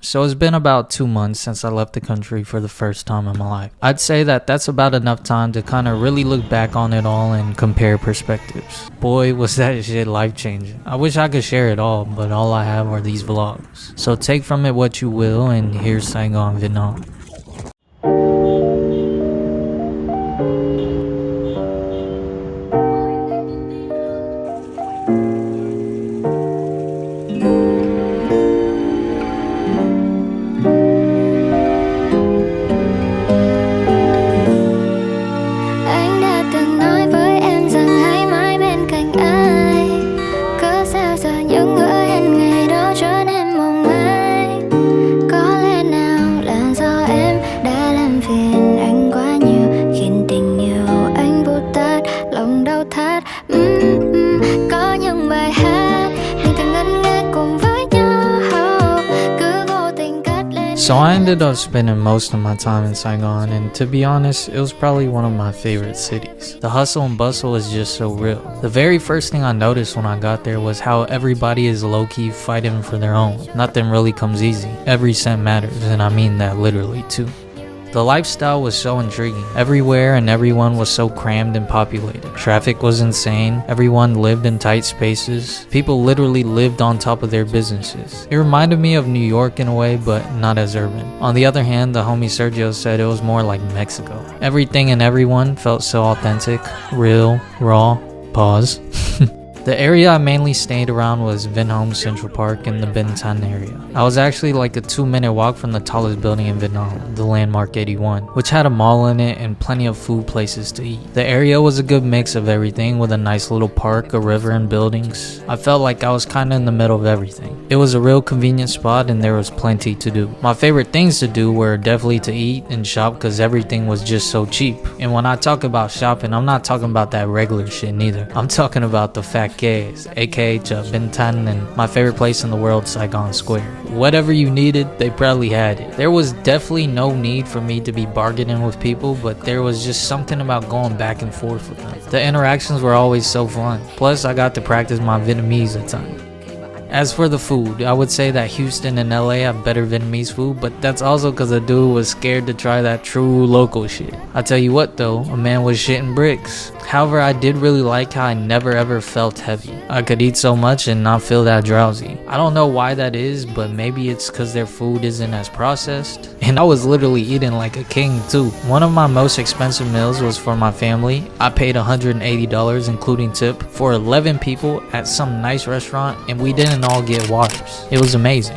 So it's been about 2 months since I left the country for the first time in my life. I'd say that that's about enough time to kind of really look back on it all and compare perspectives. Boy, was that shit life-changing. I wish I could share it all, but all I have are these vlogs. So take from it what you will, and here's Saigon, Vietnam. So I ended up spending most of my time in Saigon, and to be honest, it was probably one of my favorite cities. The hustle and bustle is just so real. The very first thing I noticed when I got there was how everybody is low-key fighting for their own. Nothing really comes easy. Every cent matters, and I mean that literally too. The lifestyle was so intriguing. Everywhere and everyone was so crammed and populated. Traffic was insane. Everyone lived in tight spaces. People literally lived on top of their businesses. It reminded me of New York in a way, but not as urban. On the other hand, the homie Sergio said it was more like Mexico. Everything and everyone felt so authentic, real, raw. Pause. The area I mainly stayed around was Vinh Hom's Central Park in the Binh Thanh area. I was actually like a 2-minute walk from the tallest building in Vietnam, the Landmark 81, which had a mall in it and plenty of food places to eat. The area was a good mix of everything with a nice little park, a river, and buildings. I felt like I was kinda in the middle of everything. It was a real convenient spot and there was plenty to do. My favorite things to do were definitely to eat and shop because everything was just so cheap. And when I talk about shopping, I'm not talking about that regular shit neither. I'm talking about the fat aka Binh Thanh, and my favorite place in the world, Saigon Square. Whatever you needed, they probably had it. There was definitely no need for me to be bargaining with people, but there was just something about going back and forth with them. The interactions were always so fun. Plus, I got to practice my Vietnamese a ton. As for the food, I would say that Houston and LA have better Vietnamese food, but that's also because a dude was scared to try that true local shit. I tell you what though, a man was shitting bricks. However, I did really like how I never ever felt heavy. I could eat so much and not feel that drowsy. I don't know why that is, but maybe it's because their food isn't as processed. And I was literally eating like a king too. One of my most expensive meals was for my family. I paid $180 including tip for 11 people at some nice restaurant, and we didn't all get waters. It was amazing.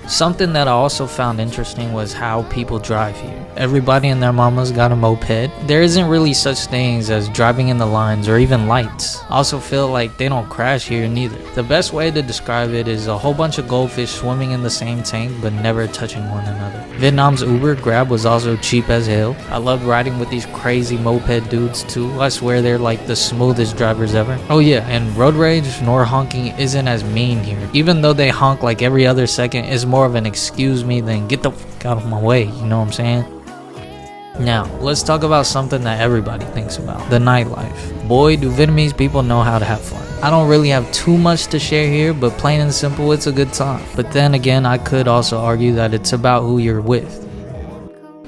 Something that I also found interesting was how people drive here. Everybody and their mamas got a moped. There isn't really such things as driving in the lines or even lights. I also feel like they don't crash here neither. The best way to describe it is a whole bunch of goldfish swimming in the same tank but never touching one another. Vietnam's Uber Grab was also cheap as hell. I loved riding with these crazy moped dudes too. I swear they're like the smoothest drivers ever. Oh yeah, and road rage nor honking isn't as mean here. Even though they honk like every other second, it's more of an excuse me than get the fuck out of my way, you know what I'm saying? Now, let's talk about something that everybody thinks about, the nightlife. Boy, do Vietnamese people know how to have fun. I don't really have too much to share here, but plain and simple, it's a good time. But then again, I could also argue that it's about who you're with.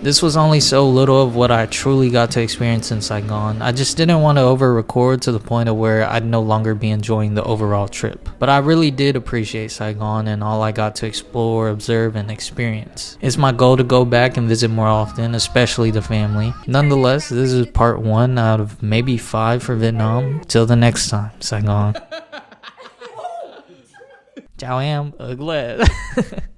This was only so little of what I truly got to experience in Saigon. I just didn't want to over-record to the point of where I'd no longer be enjoying the overall trip. But I really did appreciate Saigon and all I got to explore, observe, and experience. It's my goal to go back and visit more often, especially the family. Nonetheless, this is part 1 out of maybe 5 for Vietnam. Till the next time, Saigon. Chào em, ở glad.